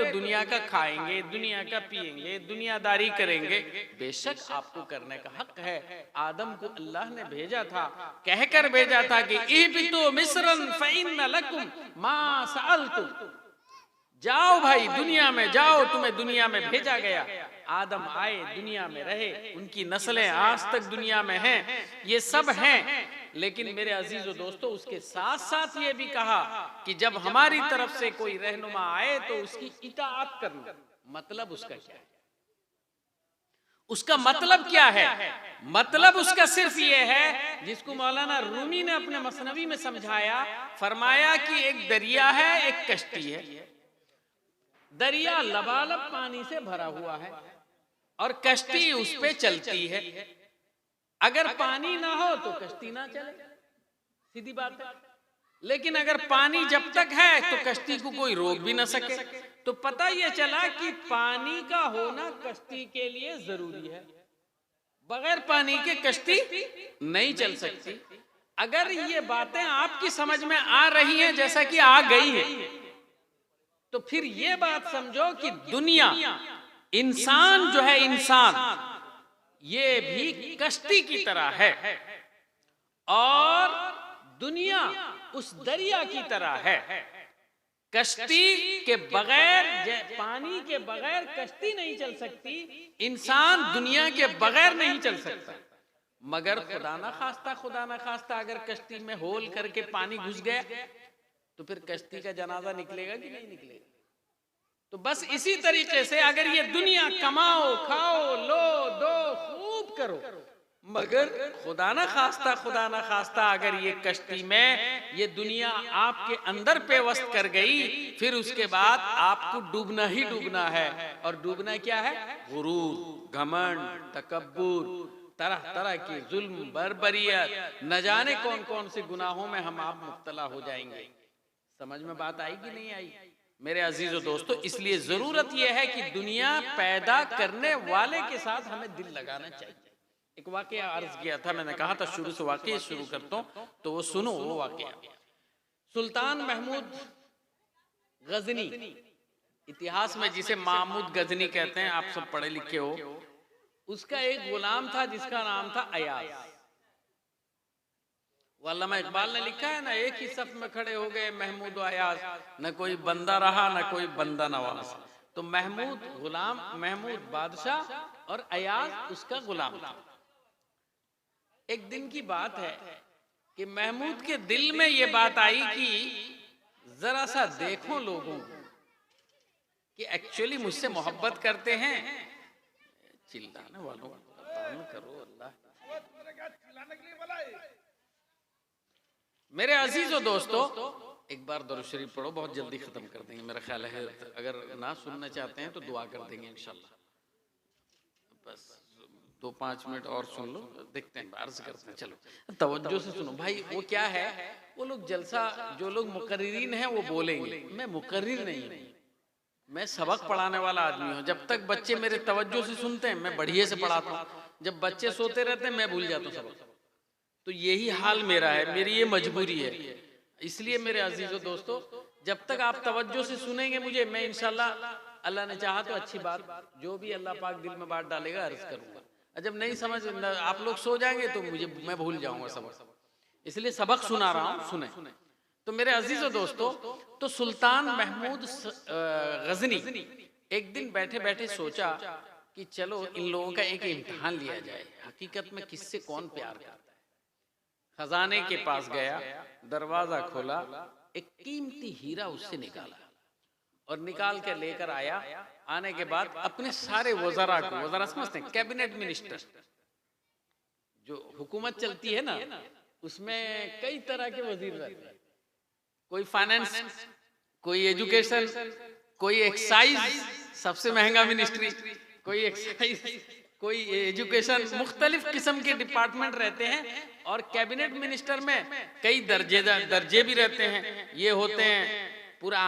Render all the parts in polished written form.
तो दुनिया का खाएंगे, दुनिया का पिएंगे, दुनियादारी करेंगे। बेशक आपको करने का हक है। आदम को अल्लाह ने भेजा था, कहकर भेजा था कि इहबितू मिस्रन फइन्न लकुम मा सअलतुम, जाओ भाई दुनिया में जाओ, तुम्हें दुनिया में भेजा गया। आदम आए, दुनिया में रहे, उनकी नस्लें आज तक दुनिया में हैं, ये सब हैं। लेकिन मेरे अजीजों दोस्तों, उसके साथ साथ ये भी कहा कि जब हमारी तरफ से कोई रहनुमा आए तो उसकी इताअत करना। मतलब उसका क्या है? उसका मतलब क्या है? मतलब उसका सिर्फ ये है जिसको मौलाना रूमी ने अपने मसनवी में समझाया, फरमाया कि एक दरिया है, एक कश्ती है। दरिया लबालब पानी से भरा हुआ है और कश्ती उस पे चलती है। अगर पानी ना हो तो कश्ती ना चले, सीधी बात है। लेकिन अगर पानी जब तक है तो कश्ती को कोई रोक भी ना सके। तो पता ये चला कि पानी का होना कश्ती के लिए जरूरी है। बगैर पानी के कश्ती नहीं चल सकती। अगर ये बातें आपकी समझ में आ रही हैं, जैसा कि आ गई है, तो फिर ये बात समझो कि दुनिया, इंसान जो है, इंसान ये भी कश्ती की तरह है और दुनिया उस दरिया की तरह है। कश्ती के बगैर, पानी के बगैर कश्ती नहीं चल सकती, इंसान दुनिया के बगैर नहीं चल सकता। मगर खुदा ना खास्ता अगर कश्ती में होल करके पानी घुस गया तो फिर कश्ती का जनाजा निकलेगा कि नहीं निकलेगा? तो बस इसी तरीके से अगर ये दुनिया कमाओ, खाओ, लो, दो, खूब करो, मगर खुदा ना खास्ता अगर ये कश्ती में ये दुनिया आपके अंदर पेवस्त कर गई, फिर उसके बाद आपको डूबना ही डूबना है। और डूबना क्या है? गुरूर, घमंड, तकब्बुर, तरह तरह की जुल्म, बर्बरियत, न जाने कौन कौन से गुनाहों में हम आप मुब्तला हो जाएंगे। समझ में बात आई कि नहीं आई मेरे अजीजों दोस्तों? इसलिए जरूरत यह है कि दुनिया पैदा करने वाले के साथ हमें दिल लगाना चाहिए। एक वाकया अर्ज किया था, मैंने कहा था शुरू से वाकया शुरू करता हूं, तो वो सुनो। वो वाकया सुल्तान महमूद गजनी, इतिहास में जिसे महमूद गजनी कहते हैं, आप सब पढ़े लिखे हो, उसका एक गुलाम था जिसका नाम था अयाज। अल्लामा इकबाल ने लिखा है ना, एक ही सफ में खड़े हो गए महमूद और अयाज, न कोई बंदा रहा न कोई बंदा नवाज। तो महमूद गुलाम, महमूद बादशाह और अयाज उसका गुलाम था। एक दिन की बात है कि महमूद के दिल में ये बात आई कि जरा सा देखो लोगों कि एक्चुअली मुझसे मोहब्बत करते हैं। चिल्लाने वालों करो अल्लाह। मेरे अजीजों दोस्तों, एक बार दरूद शरीफ पढ़ो, बहुत जल्दी खत्म कर देंगे मेरा ख्याल है। अगर ना सुनना चाहते हैं तो दुआ कर देंगे इंशाल्लाह। बस 2-5 मिनट और सुन लो, देखते हैं, अर्ज करते हैं। चलो तवज्जो से सुनो भाई। वो क्या है, वो लोग जलसा, जो लोग मुकर्रिरीन हैं वो बोलेंगे, मैं मुकर्रिर नहीं हूँ, मैं सबक पढ़ाने वाला आदमी हूँ। जब तक बच्चे मेरे तवज्जो से सुनते हैं मैं बढ़िया से पढ़ाता हूँ, जब बच्चे सोते रहते हैं मैं भूल जाता हूँ सबक। तो यही हाल मेरा है, मेरी ये मजबूरी है। इसलिए मेरे अजीजों दोस्तों, जब तक आप तवज्जो से सुनेंगे मुझे, मैं इंशाल्लाह अल्लाह ने चाहा तो अच्छी बात, जो भी अल्लाह पाक दिल में बात डालेगा अर्ज करूंगा। जब नहीं समझ, आप लोग सो जाएंगे तो मैं भूल जाऊंगा सबक, इसलिए सबक सुना रहा हूँ, सुने। तो मेरे अजीजों दोस्तों, तो सुल्तान महमूद गजनी एक दिन बैठे बैठे सोचा कि चलो इन लोगों का एक इम्तिहान लिया जाए, हकीकत में किससे कौन प्यार करता है। खजाने के पास गया, दरवाजा खोला, एक कीमती हीरा उससे निकाला और निकाल के लेकर आया। आने के बाद अपने सारे वज़रा को, वज़रा समझते हैं कैबिनेट मिनिस्टर, जो हुकूमत चलती है ना, उसमें कई तरह के वजीर रहते हैं। कोई फाइनेंस, कोई एजुकेशन, कोई एक्साइज, सबसे महंगा मिनिस्ट्री, कोई एक्साइज, कोई एजुकेशन, मुख्तलिफ किस्म के डिपार्टमेंट रहते हैं। और कैबिनेट मिनिस्टर में कई दर्जे भी रहते हैं। ये होते हैं पूरा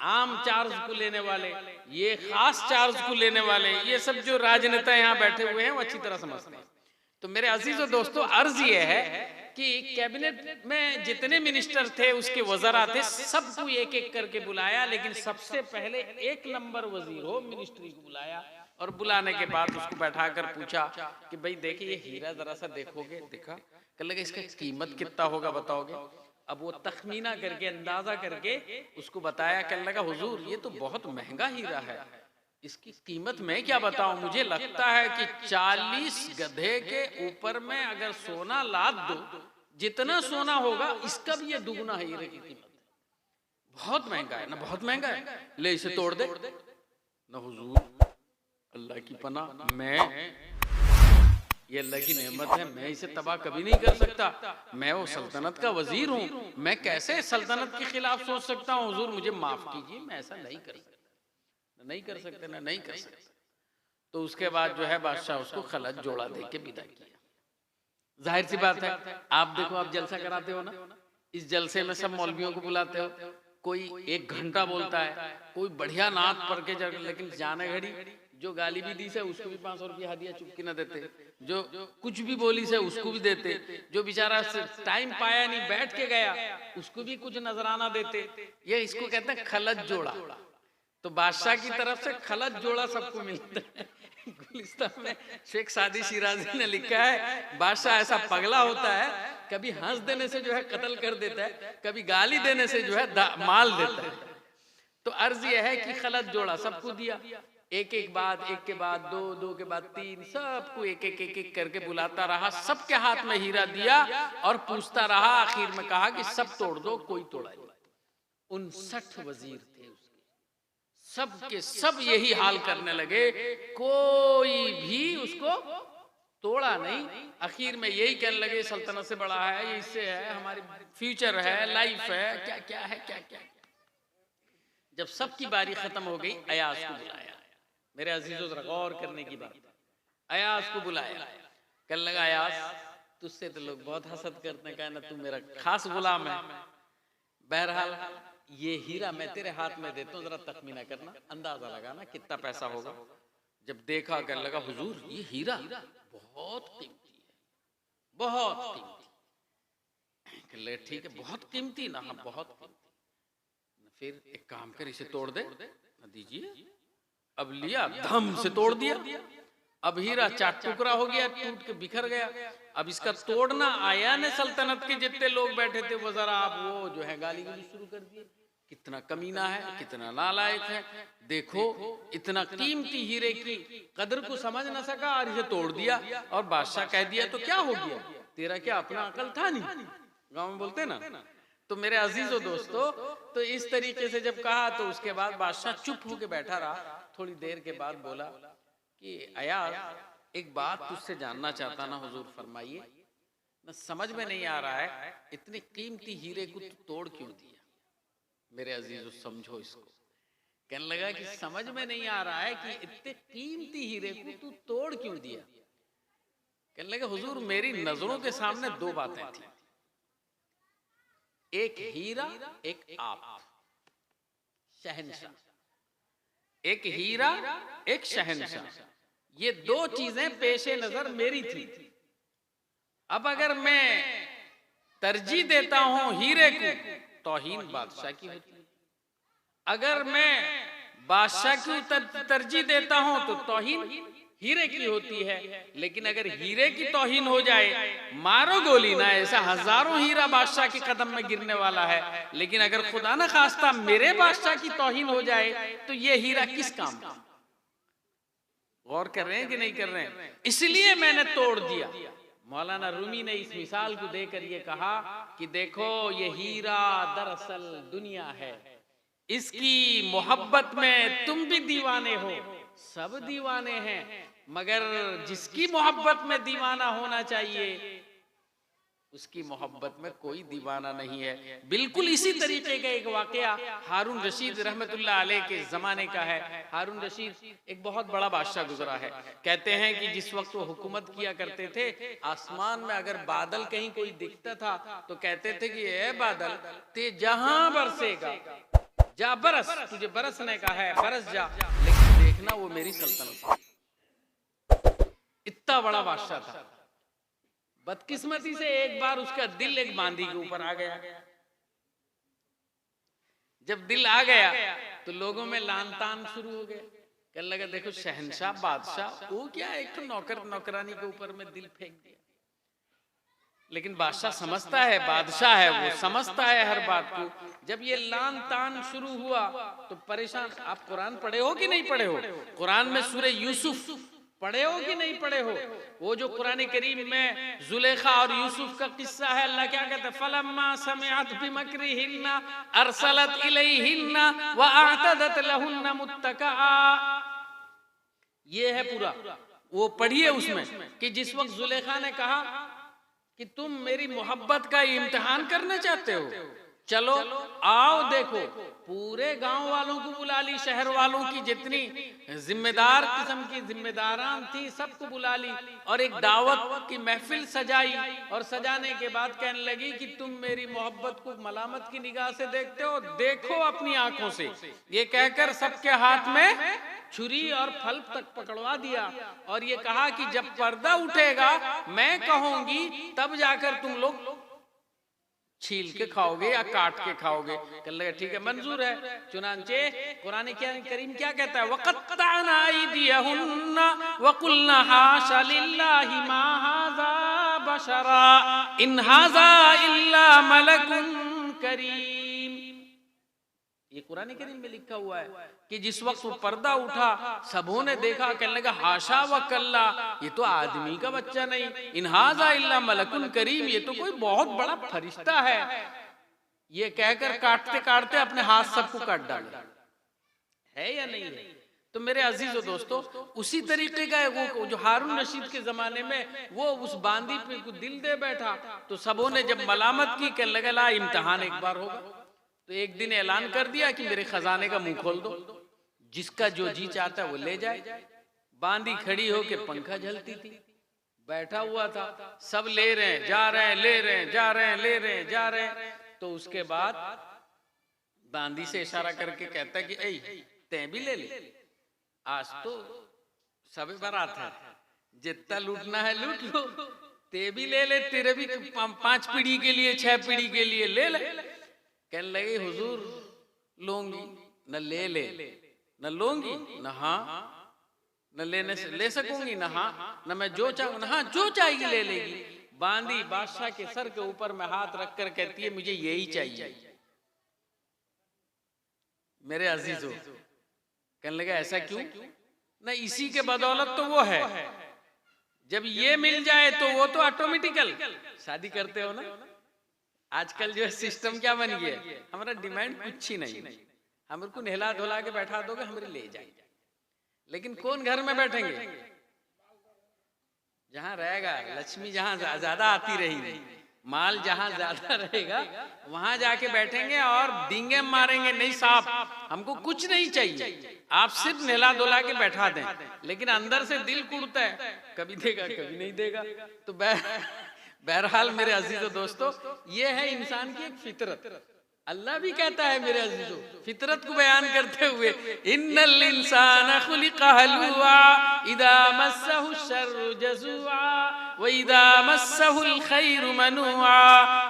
आम चार्ज को लेने वाले, ये खास चार्ज को लेने वाले, ये सब जो राजनेता यहाँ बैठे हुए हैं वो अच्छी तरह समझते हैं। तो मेरे अजीजों दोस्तों, अर्ज ये है कि कैबिनेट में जितने मिनिस्टर थे, उसके वज़रा थे, सबको एक एक करके बुलाया, लेकिन सबसे पहले 1 नंबर वजीर हो मिनिस्ट्री को बुलाया, और बुलाने के बाद उसको बैठाकर पूछा कि भाई देखिए ये हीरा जरा सा देखोगे। देखा, कहने लगा इसका कीमत कितना होगा बताओगे। अब वो तखमीना करके, अंदाजा करके उसको बताया। कहने लगा हुजूर ये तो बहुत महंगा हीरा है, इसकी कीमत मैं क्या बताऊं, मुझे लगता है कि 40 गधे के ऊपर में अगर सोना लाद दो, जितना सोना होगा इसका भी ये दुगना है हीरे की कीमत। बहुत महंगा है ना, बहुत महंगा है, ले इसे तोड़ दे ना। हुजूर अल्लाह की पनाह, मैं ये अल्लाह की नेमत है, मैं इसे तबाह कभी नहीं कर सकता। मैं वो सल्तनत का वजीर हूँ, मैं कैसे सल्तनत के खिलाफ सोच सकता हूँ। हुजूर मुझे माफ कीजिए, मैं ऐसा नहीं कर सकता, नहीं कर सकते ना, नहीं कर सकते। तो उसके बाद जो है बादशाह उसको खलत जोड़ा दे के विदा किया। जाहिर सी बात है, आप देखो आप जलसा कराते हो ना, इस जलसे में सब मौलवियों को बुलाते हो, कोई 1 घंटा बोलता है, कोई बढ़िया नात पढ़ के, लेकिन जाने घड़ी जो गाली भी दी से उसको भी 500 रुपया हदिया चुपकी न देते, जो कुछ भी बोली से उसको भी देते, जो बेचारा टाइम पाया नहीं बैठ के गया उसको भी कुछ नजराना देते। ये इसको कहते हैं खलत जोड़ा। तो बादशाह की तरफ से खलत जोड़ा सबको मिलता है। गुलिस्तान में शेख सादी शिराजी ने लिखा है, बादशाह ऐसा पगला होता है, कभी हंस देने से जो है कत्ल कर देता है, कभी गाली देने से जो है माल देता है। तो अर्ज यह है कि खलत जोड़ा सबको दिया, एक एक के बाद दो, दो के बाद 3, सबको एक एक करके बुलाता रहा, सबके हाथ में हीरा दिया और पूछता रहा। आखिर में कहा कि सब तोड़ दो, कोई तोड़ा नहीं। 59 वजीर थे उसके, सब के सब यही हाल करने लगे, कोई भी उसको तोड़ा नहीं। आखिर में यही कहने लगे सल्तनत से बड़ा है, ये इससे है, हमारी फ्यूचर है, लाइफ है, क्या क्या है, क्या क्या। जब सबकी बारी खत्म हो गई, अयाज को बुलाया। मेरे अजीजों जरा गौर करने की बात, अयाज को बुलाया। कहने लगा अयाज तुझसे तो लोग बहुत हसद करते हैं, कहना तू मेरा खास गुलाम है, बहरहाल ये हीरा मैं तेरे हाथ में देता हूँ, जरा तखमीना करना, अंदाजा लगाना कितना पैसा होगा। जब देखा कहने लगा हुजूर ये हीरा बहुत कीमती है, बहुत कीमती। ठीक है, बहुत कीमती ना, हाँ बहुत कीमती। फिर एक काम कर, इसे तोड़ दे ना, दीजिए। अब लिया, धम से तोड़ दिया। अब हीरा 4 टुकड़ा हो गया, टूट के बिखर गया। अब इसका तोड़ना आया ने सल्तनत के जितने लोग बैठे थे वो जरा आप वो जो है गाली गली शुरू कर दिए, कितना कमीना है, कितना नालायक है, देखो इतना कीमती हीरे की कदर को समझ न सका और इसे तोड़ दिया। और बादशाह कह दिया तो क्या हो गया, तेरा क्या अपना अकल था नहीं, गाँव में बोलते ना। तो मेरे अजीजों दोस्तों, तो इस तरीके से जब कहा तो उसके बाद बादशाह चुप होके बैठा रहा। थोड़ी देर के बाद बोला कि अयाज एक बात तुझसे जानना चाहता ना। हुजूर फरमाइए। ना समझ में नहीं आ रहा है इतनी कीमती हीरे को तू तोड़ क्यों दिया। मेरे अजीजों समझो इसको। कहने लगा कि समझ में नहीं आ रहा है कि इतने कीमती हीरे को तू तोड़ क्यों दिया। कहने लगा हुजूर मेरी नजरों के सामने 2 बातें थी, एक हीरा एक आप, शहंशाह। एक हीरा एक शहंशाह, ये 2 चीजें पेशे नजर मेरी थी। अब अगर मैं तरजीह देता हूं हीरे को, तौहीन बादशाह की होती है। अगर मैं बादशाह की तरजीह देता हूं तो तौहीन हीरे की होती है। लेकिन अगर हीरे की तौहीन हो जाए, मारो गोली ना, ऐसा हजारों हीरा बादशाह के कदम में गिरने वाला है। लेकिन अगर खुदा न खास्ता मेरे बादशाह की तौहीन हो जाए तो ये हीरा किस काम का। गौर कर रहे हैं कि नहीं कर रहे हैं। इसलिए मैंने तोड़ दिया। मौलाना रूमी ने इस मिसाल को देकर ये कहा कि देखो ये हीरा दरअसल दुनिया है, इसकी मोहब्बत में तुम भी दीवाने हो, सब दीवाने हैं, मगर जिसकी मोहब्बत में दीवाना होना चाहिए उसकी मोहब्बत में कोई दीवाना नहीं है। बिल्कुल इसी तरीके का एक वाकया हारून रशीद रहमतुल्लाह अलैह के जमाने का है। हारून रशीद एक बहुत बड़ा बादशाह गुजरा है। कहते हैं कि जिस वक्त वो हुकूमत किया करते थे, आसमान में अगर बादल कहीं कोई दिखता था तो कहते थे कि ए बादल ते जहां बरसेगा जा बरस, तुझे बरसने का है बरस जा, लेकिन देखना वो मेरी सल्तनत। इतना बड़ा बादशाह था। बदकिस्मती से एक बार उसका दिल एक बांदी के ऊपर आ गया। जब दिल आ गया तो लोगों में लान तान शुरू हो गया। कहने लगा देखो शहंशाह बादशाह, वो क्या एक तो नौकर नौकरानी के ऊपर में दिल फेंक दिया। लेकिन बादशाह समझता है, बादशाह है वो, समझता है हर बात को। जब ये लान तान शुरू हुआ तो परेशान। आप कुरान पढ़े हो कि नहीं पढ़े हो? कुरान में सूरह यूसुफ पढ़े हो कि नहीं पढ़े हो? वो जो कुरान करीम में जुलेखा और यूसुफ का किस्सा है, अल्लाह क्या कहता है? फलम्मा समिअत बिमक्रिहिन्ना अरसलत इलैहिन्ना व अअतदत लहुन्ना मुत्तका। ये है पूरा, वो पढ़िए उसमें कि जिस वक्त जुलेखा ने कहा कि तुम मेरी मोहब्बत का इम्तिहान करना चाहते हो, चलो आओ देखो। पूरे गांव वालों को बुला ली, शहर वालों की जितनी जिम्मेदार किस्म की जिम्मेदारान थी सबको बुला ली और एक दावत की महफिल सजाई। और सजाने के बाद कहने लगी कि तुम मेरी मोहब्बत को मलामत की निगाह से देखते हो, देखो अपनी आंखों से। ये कहकर सबके हाथ में छुरी और फल तक पकड़वा दिया और ये कहा कि जब पर्दा उठेगा मैं कहूंगी तब जाकर तुम लोग छील के खाओगे या काट के खाओगे। कह लगा ठीक है, मंजूर है। चुनांचे कुरान करीम क्या कहता है? वक़त्तअना अयदियहुन्ना वक़ुल्ना हाशा लिल्लाहि मा हाज़ा बशरा इन हाज़ा इल्ला मलकुन करीम। ये कुरान करीम में लिखा हुआ है कि जिस वक्त वो पर्दा उठा सबों ने देखा, कहने लगा हाशा व कल्ला, ये तो आदमी का बच्चा नहीं, इन हाज़ा इल्ला मलकुन करीम, ये तो कोई बहुत बड़ा फरिश्ता है। ये कहकर काटते काटते अपने हाथ सबको काट डाला। है या नहीं है? तो मेरे अजीजों दोस्तों, उसी तरीके का वो जो हारून रशीद के जमाने में वो उस बांदी पे को दिल दे बैठा तो सबों ने जब मलामत की, कहने लगा ला इम्तिहान एक बार होगा। तो एक दिन ऐलान कर दिया कि मेरे खजाने का मुंह खोल दो, जिसका जो जी चाहता है वो ले जाए। बांदी खड़ी होके पंखा झलती थी, बैठा हुआ था, सब ले रहे हैं जा रहे हैं, ले रहे हैं जा रहे हैं, ले रहे हैं जा रहे हैं। तो उसके बाद बांदी से इशारा करके कहता है कि ऐ तै भी ले ले, आज तो सबे बारात है, जितना लूटना है लूट लो, ते भी ले ले, तेरे भी 5 पीढ़ी के लिए 6 पीढ़ी के लिए ले ले। कहने लगे हुजूर लूंगी न ले ले, न लूंगी न हाँ, न लेने से ले सकूंगी न हाँ, न मैं जो चाहूं न हाँ, जो चाहेगी ले लेगी। बांदी बादशाह के सर के ऊपर में हाथ रखकर कहती है मुझे यही चाहिए। मेरे अजीजों, कहने लगा ऐसा क्यों? न इसी के बदौलत तो वो है, जब ये मिल जाए तो वो तो ऑटोमेटिकल शादी करते हो ना। आजकल जो सिस्टम क्या बन गया, हमारा डिमांड कुछ ही नहीं, हमरे को नहला धुला के बैठा दोगे हमारे ले जाएंगे। लेकिन कौन घर में बैठेंगे? जहां रहेगा लक्ष्मी, जहां ज्यादा आती रहेगी, माल जहां ज्यादा रहेगा वहां जाके बैठेंगे और डींगे मारेंगे, नहीं साहब हमको कुछ नहीं चाहिए, आप सिर्फ नहला धुला के बैठा दें। लेकिन अंदर से दिल कुड़ता है, कभी देगा कभी नहीं देगा। तो बहरहाल मेरे अजीजों दोस्तों, ये है इंसान की एक फितरत। अल्लाह भी कहता है मेरे अजीजों, फितरत को बयान करते हुए, इन्नल इंसान खुलिका हलुआ इदा मस्सहु शर्रु जज़ुआ व इदा मस्सहुल खैरु मनुआ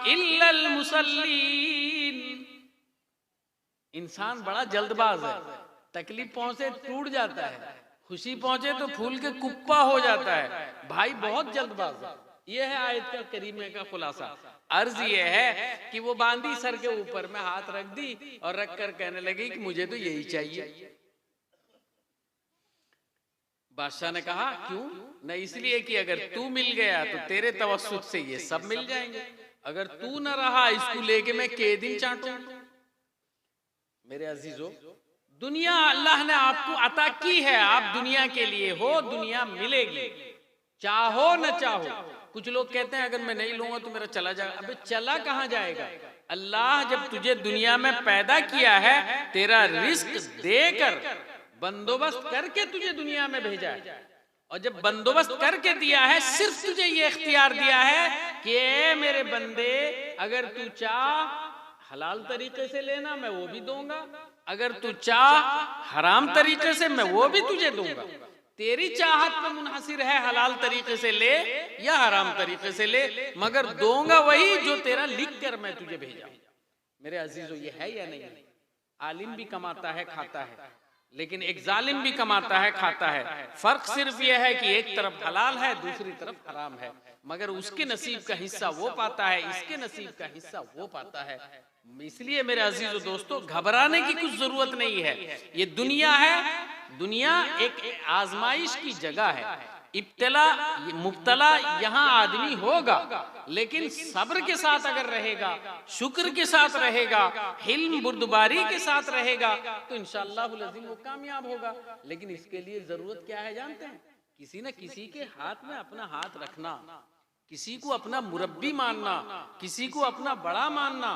इल्लल मुसल्लीन। इंसान बड़ा जल्दबाज है, तकलीफ पहुंचे टूट जाता है, खुशी पहुंचे तो फूल के कुप्पा हो जाता है। भाई बहुत जल्दबाज है। यह है आयत का करीमे का खुलासा। अर्ज ये है कि वो बांदी सर के ऊपर में हाथ रख दी और रख कर कहने लगी कि मुझे तो यही चाहिए। बादशाह ने कहा क्यों? न इसलिए कि अगर तू मिल गया तो तेरे तवस्सुत से ये सब मिल जाएंगे, अगर तू न रहा इसको लेके मैं के दिन चाटूं। मेरे अजीजों, दुनिया अल्लाह ने आपको अता की है, आप दुनिया के लिए हो, दुनिया मिलेगी चाहो न चाहो। कुछ लोग कहते हैं अगर मैं नहीं लूंगा तो मेरा चला जाएगा। अबे चला कहां जाएगा? अल्लाह जब तुझे दुनिया में पैदा किया है, तेरा रिस्क देकर बंदोबस्त करके तुझे दुनिया में भेजा है, और जब बंदोबस्त करके दिया है सिर्फ तुझे ये इख्तियार दिया है कि मेरे बंदे अगर तू चाह हलाल तरीके से लेना मैं वो भी दूंगा, अगर तू चाह हराम तरीके से मैं वो भी तुझे दूंगा। तेरी चाहत पे मुनहसिर है, हलाल तरीके से ले या हराम तरीके से ले, मगर दूंगा वही जो तेरा लिख कर मैं तुझे भेजा। मेरे अजीजों, ये है या नहीं? आलिम भी कमाता है खाता है, लेकिन एक जालिम भी कमाता है खाता है। फर्क सिर्फ यह है कि एक तरफ हलाल है, दूसरी तरफ हराम है, मगर उसके नसीब का हिस्सा वो पाता है, इसके नसीब का हिस्सा वो पाता है। इसलिए मेरे अजीजों दोस्तों, घबराने की कुछ जरूरत नहीं है। ये दुनिया है, दुनिया एक आजमाइश की जगह है। इब्तला मुब्तला यहाँ आदमी होगा, लेकिन सब्र के साथ अगर रहेगा, शुक्र के साथ रहेगा, हिल्म बुर्दबारी के साथ रहेगा, तो इंशाअल्लाह अज़ीम वो कामयाब होगा। लेकिन इसके लिए जरूरत क्या है जानते हैं? किसी न किसी के हाथ में अपना हाथ रखना, किसी को अपना मुरब्बी मानना, किसी को अपना बड़ा मानना।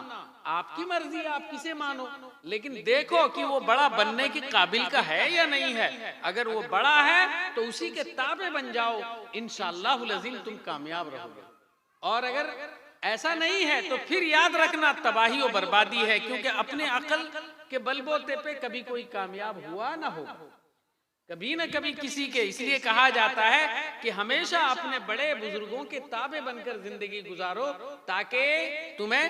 आपकी मर्जी, आप किसे मानो, लेकिन देखो कि वो बड़ा बनने के काबिल का है या नहीं है। अगर वो बड़ा है तो उसी के ताबे बन जाओ, इंशाअल्लाह अज़ीम तुम कामयाब रहोगे। और अगर ऐसा नहीं है तो फिर याद रखना तबाही और बर्बादी है, क्योंकि अपने अकल के बलबूते पे कभी कोई कामयाब हुआ ना हो, कभी न कभी किसी के। इसलिए कहा जाता है कि हमेशा अपने बड़े बुजुर्गों के ताबे बनकर जिंदगी गुजारो, ताकि तुम्हें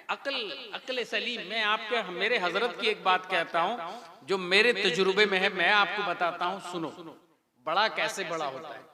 अक्ल सलीम। मैं आपके मेरे हजरत की एक बात कहता हूँ जो मेरे तजुर्बे में है, मैं आपको बताता हूँ, सुनो। बड़ा कैसे बड़ा होता है।